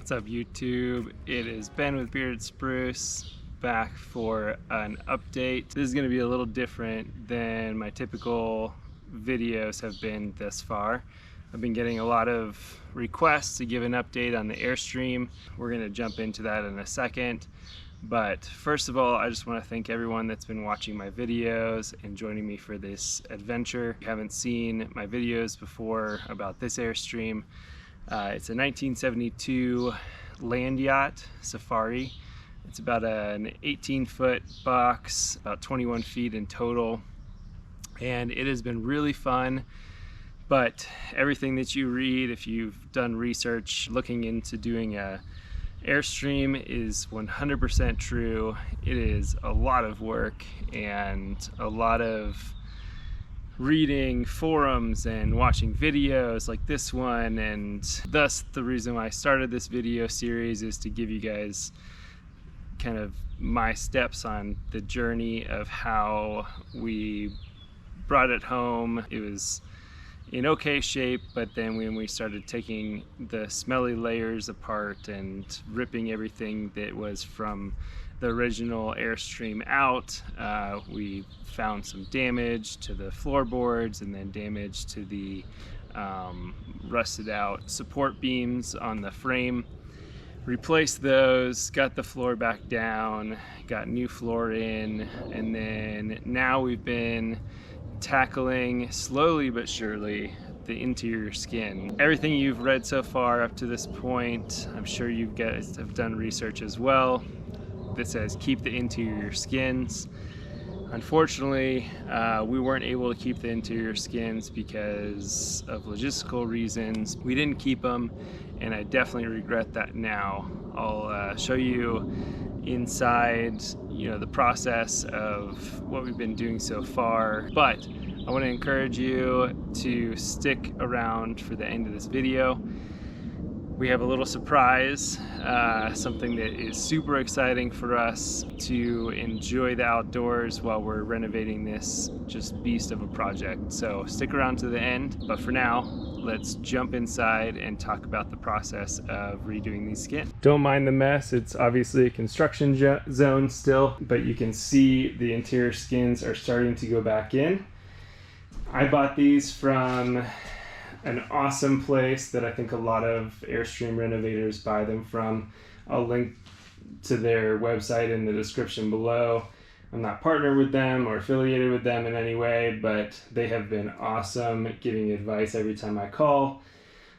What's up, YouTube? It is Ben with Bearded Spruce back for an update. This is going to be a little different than my typical videos have been thus far. I've been getting a lot of requests to give an update on the Airstream. We're going to jump into that in a second. But first of all, I just want to thank everyone that's been watching my videos and joining me for this adventure. If you haven't seen my videos before about this Airstream, it's a 1972 land yacht safari. It's about an 18-foot box, about 21 feet in total, and it has been really fun. But everything that you read, if you've done research looking into doing a Airstream, is 100% true. It is a lot of work and a lot of reading forums and watching videos like this one, and thus the reason why I started this video series is to give you guys kind of my steps on the journey of how we brought it home. It was in okay shape, but then when we started taking the smelly layers apart and ripping everything that was from the original Airstream out, we found some damage to the floorboards and then damage to the rusted out support beams on the frame. Replaced those, got the floor back down, got new floor in, and then now we've been tackling slowly but surely the interior skin. Everything you've read so far up to this point, I'm sure you guys have done research as well, that says keep the interior skins. Unfortunately, we weren't able to keep the interior skins because of logistical reasons. We didn't keep them, and I definitely regret that now. I'll show you inside, the process of what we've been doing so far, but I want to encourage you to stick around for the end of this video. We have a little surprise, something that is super exciting for us to enjoy the outdoors while we're renovating this just beast of a project. So stick around to the end, but for now, let's jump inside and talk about the process of redoing these skins. Don't mind the mess, it's obviously a construction zone still, but you can see the interior skins are starting to go back in. I bought these from an awesome place that I think a lot of Airstream renovators buy them from. I'll link to their website in the description below. I'm not partnered with them or affiliated with them in any way, but they have been awesome, giving advice every time I call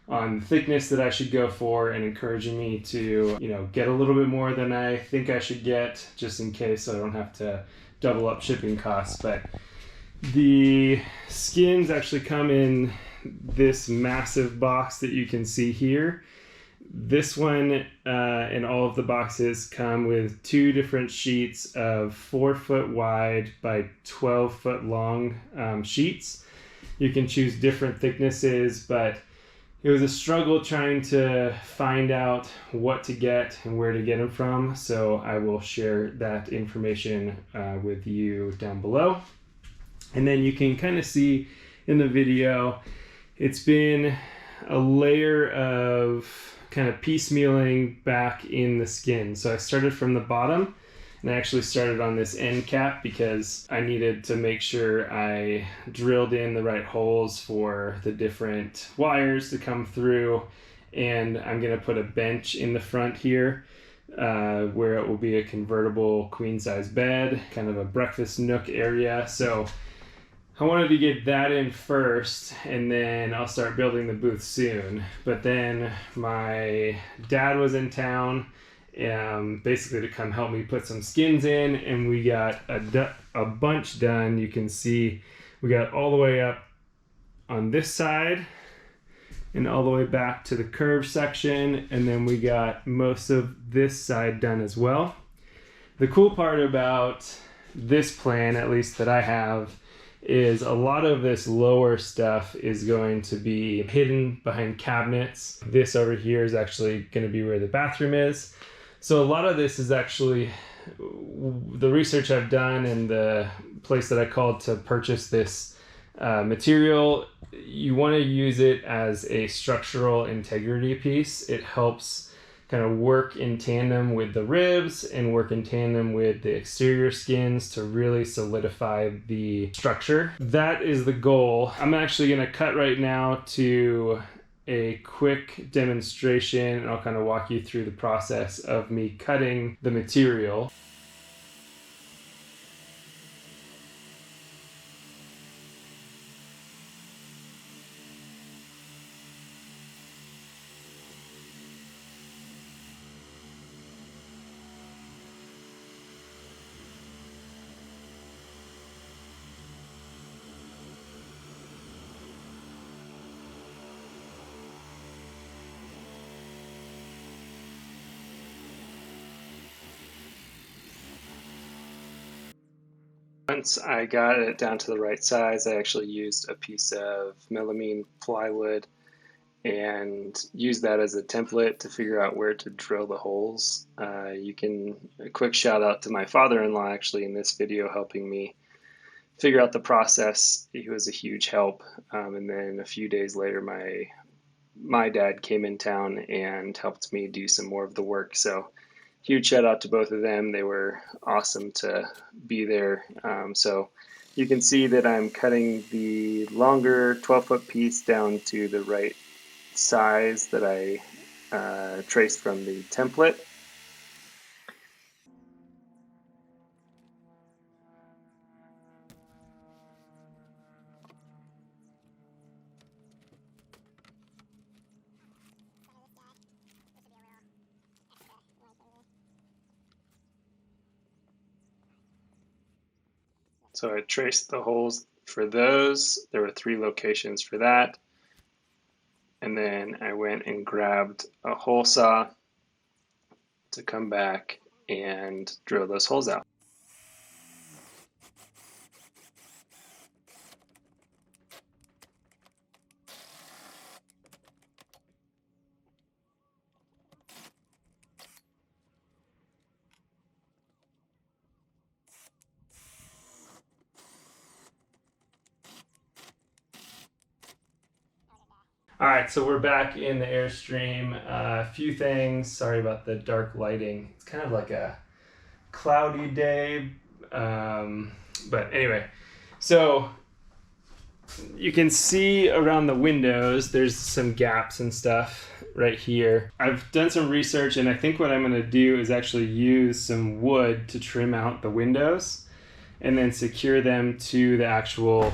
on the thickness that I should go for and encouraging me to, get a little bit more than I think I should get, just in case so I don't have to double up shipping costs. But the skins actually come in this massive box that you can see here. This one and all of the boxes come with two different sheets of 4 foot wide by 12 foot long sheets. You can choose different thicknesses, but it was a struggle trying to find out what to get and where to get them from, so I will share that information with you down below. And then you can kind of see in the video, it's been a layer of kind of piecemealing back in the skin. So I started from the bottom, and I actually started on this end cap because I needed to make sure I drilled in the right holes for the different wires to come through. And I'm gonna put a bench in the front here where it will be a convertible queen size bed, kind of a breakfast nook area. So I wanted to get that in first, and then I'll start building the booth soon. But then my dad was in town, basically to come help me put some skins in, and we got a bunch done. You can see we got all the way up on this side and all the way back to the curve section, and then we got most of this side done as well. The cool part about this plan, at least that I have, is a lot of this lower stuff is going to be hidden behind cabinets. This over here is actually going to be where the bathroom is. So a lot of this is actually the research I've done, and the place that I called to purchase this material. You want to use it as a structural integrity piece. It helps kind of work in tandem with the ribs and work in tandem with the exterior skins to really solidify the structure. That is the goal. I'm actually going to cut right now to a quick demonstration, and I'll kind of walk you through the process of me cutting the material. Once I got it down to the right size, I actually used a piece of melamine plywood and used that as a template to figure out where to drill the holes. A quick shout out to my father-in-law actually in this video helping me figure out the process. He was a huge help. And then a few days later, my dad came in town and helped me do some more of the work. So huge shout out to both of them. They were awesome to be there. So you can see that I'm cutting the longer 12-foot piece down to the right size that I traced from the template. So I traced the holes for those. There were 3 locations for that. And then I went and grabbed a hole saw to come back and drill those holes out. All right, so we're back in the Airstream. A few things. Sorry about the dark lighting. It's kind of like a cloudy day. But anyway, so you can see around the windows, there's some gaps and stuff right here. I've done some research, and I think what I'm going to do is actually use some wood to trim out the windows and then secure them to the actual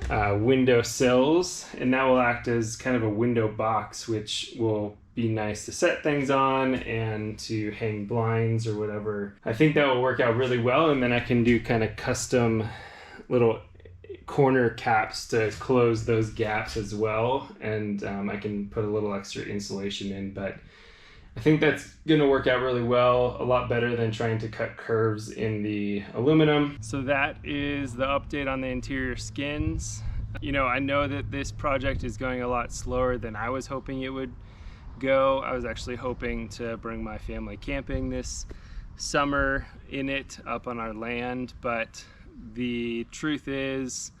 window sills, and that will act as kind of a window box, which will be nice to set things on and to hang blinds or whatever. I think that will work out really well, and then I can do kind of custom little corner caps to close those gaps as well, and I can put a little extra insulation in, but I think that's going to work out really well, a lot better than trying to cut curves in the aluminum. So that is the update on the interior skins. You know, I know that this project is going a lot slower than I was hoping it would go. I was actually hoping to bring my family camping this summer in it up on our land, but the truth is,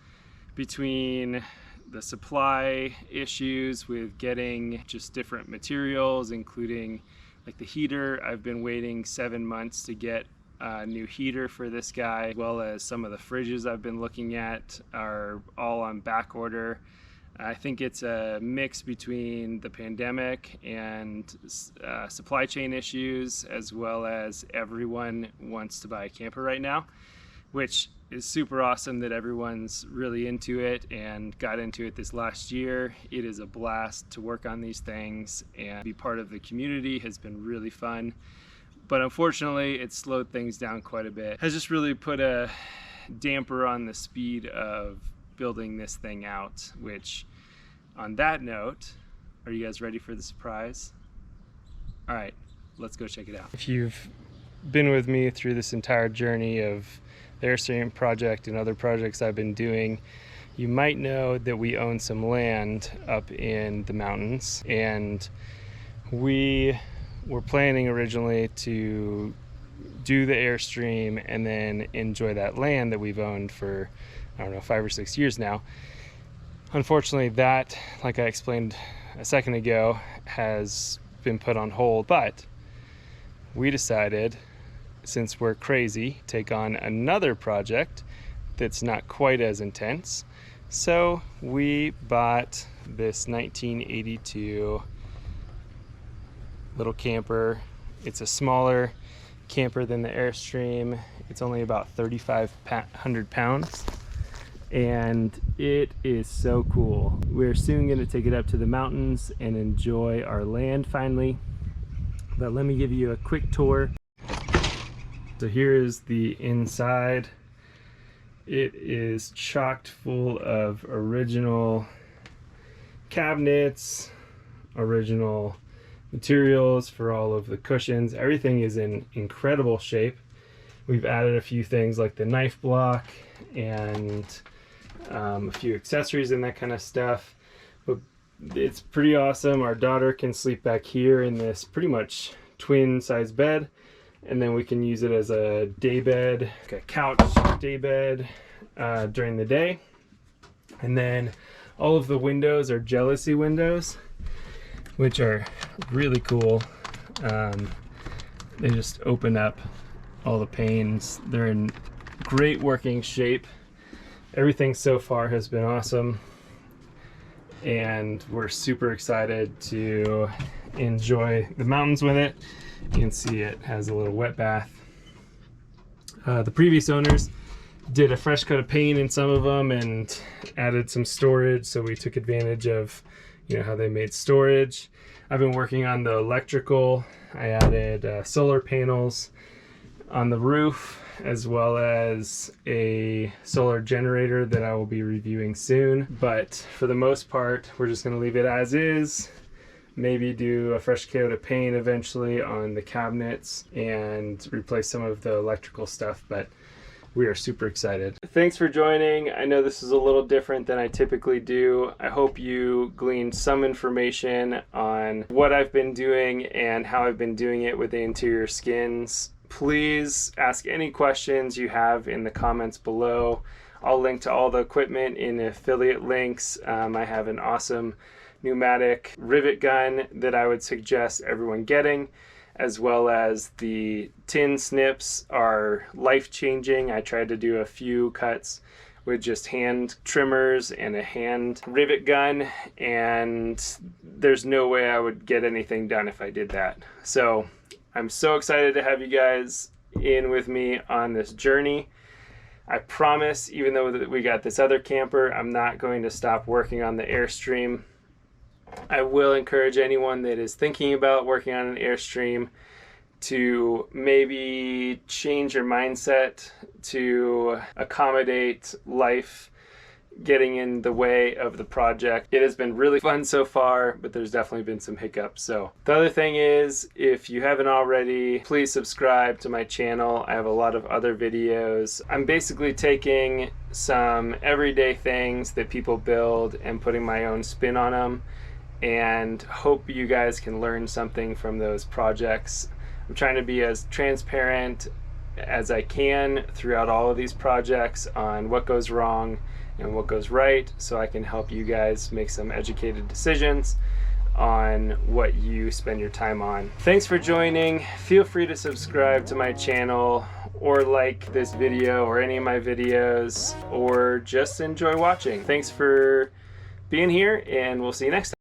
between the supply issues with getting just different materials, including like the heater, I've been waiting 7 months to get a new heater for this guy, as well as some of the fridges I've been looking at are all on back order. I think it's a mix between the pandemic and supply chain issues, as well as everyone wants to buy a camper right now, which is super awesome that everyone's really into it and got into it this last year. It is a blast to work on these things, and be part of the community has been really fun. But unfortunately, it slowed things down quite a bit. Has just really put a damper on the speed of building this thing out, which, on that note, are you guys ready for the surprise? All right, let's go check it out. If you've been with me through this entire journey of the Airstream project and other projects I've been doing, you might know that we own some land up in the mountains, and we were planning originally to do the Airstream and then enjoy that land that we've owned for, I don't know, 5 or 6 years now. Unfortunately, that, like I explained a second ago, has been put on hold, but we decided, since we're crazy, take on another project that's not quite as intense. So we bought this 1982 little camper. It's a smaller camper than the Airstream. It's only about 3,500 pounds, and it is so cool. We're soon going to take it up to the mountains and enjoy our land finally. But let me give you a quick tour. So here is the inside. It is chocked full of original cabinets, original materials for all of the cushions. Everything is in incredible shape. We've added a few things like the knife block and a few accessories and that kind of stuff. But it's pretty awesome. Our daughter can sleep back here in this pretty much twin size bed, and then we can use it as a day bed, like a couch day bed during the day. And then all of the windows are jealousy windows, which are really cool. They just open up all the panes. They're in great working shape. Everything so far has been awesome, and we're super excited to enjoy the mountains with it. You can see it has a little wet bath. The previous owners did a fresh coat of paint in some of them and added some storage, so we took advantage of, you know, how they made storage. I've been working on the electrical. I added solar panels on the roof, as well as a solar generator that I will be reviewing soon. But for the most part, we're just gonna leave it as is. Maybe do a fresh coat of paint eventually on the cabinets and replace some of the electrical stuff, but we are super excited. Thanks for joining. I know this is a little different than I typically do. I hope you gleaned some information on what I've been doing and how I've been doing it with the interior skins. Please ask any questions you have in the comments below. I'll link to all the equipment in the affiliate links. I have an awesome pneumatic rivet gun that I would suggest everyone getting, as well as the tin snips are life-changing. I tried to do a few cuts with just hand trimmers and a hand rivet gun, and there's no way I would get anything done if I did that. So I'm so excited to have you guys in with me on this journey. I promise, even though we got this other camper, I'm not going to stop working on the Airstream. I will encourage anyone that is thinking about working on an Airstream to maybe change your mindset to accommodate life getting in the way of the project. It has been really fun so far, but there's definitely been some hiccups. So the other thing is, if you haven't already, please subscribe to my channel. I have a lot of other videos. I'm basically taking some everyday things that people build and putting my own spin on them, and hope you guys can learn something from those projects. I'm trying to be as transparent as I can throughout all of these projects on what goes wrong and what goes right, so I can help you guys make some educated decisions on what you spend your time on. Thanks for joining. Feel free to subscribe to my channel, or like this video or any of my videos, or just enjoy watching. Thanks for being here, and we'll see you next time.